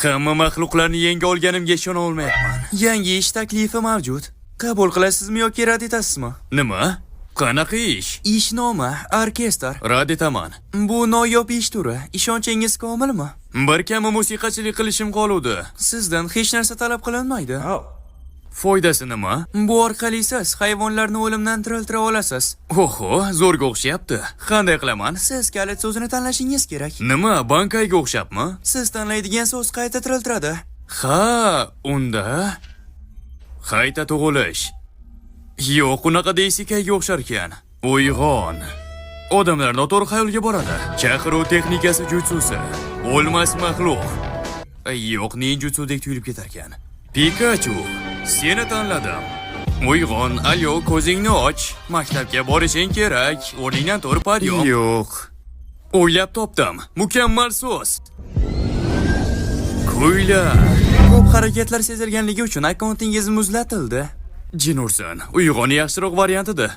Hamma maxluqlarni yenga olganimga ishona olmayapman. Yangi ish taklifi mavjud. Qabul qilasizmi yoki rad etasizmi? Nima? Qanaqa ish? Ish nomi orkestr. Rad etaman. Bu noyob ish turi. Ishonchingiz komilmi? Bir kami musiqachilik qilishim qoluvdi. Sizdan hech narsa talab qilinmaydi. Foydasi nima? Bu orqali siz hayvonlarni o'limdan tiriltira olasiz. Oho, zo'rga o'xshayapti. Qanday qilaman? Siz kalit so'zini tanlashingiz kerak. Nima, bankayga o'xshabmi? Siz tanlaydigan so'z qayta tiriltiradi. Ha, unda qayta tug'ilish. Yo'q, unaqa deysikayga o'xshar ekan. Uyg'on. Odamlar noto'g'ri xayolga boradi. Chaqiruv texnikasi jutsusi. O'lmas maxluq. Yo'q, ninjutsu-dek tuyulib ketar ekan. Pikachu, seni tanladim. Uyg'on, alyo, ko'zingni och. Maktabga borishing kerak. O'rningdan turib paryom. Yo'q. O'ylab topdim. Mukammal so'z. Kuyla. Ko'p harakatlar sezilganligi uchun akkauntingiz muzlatildi. Jin ursin. Uyg'on yaxshiroq variantidir.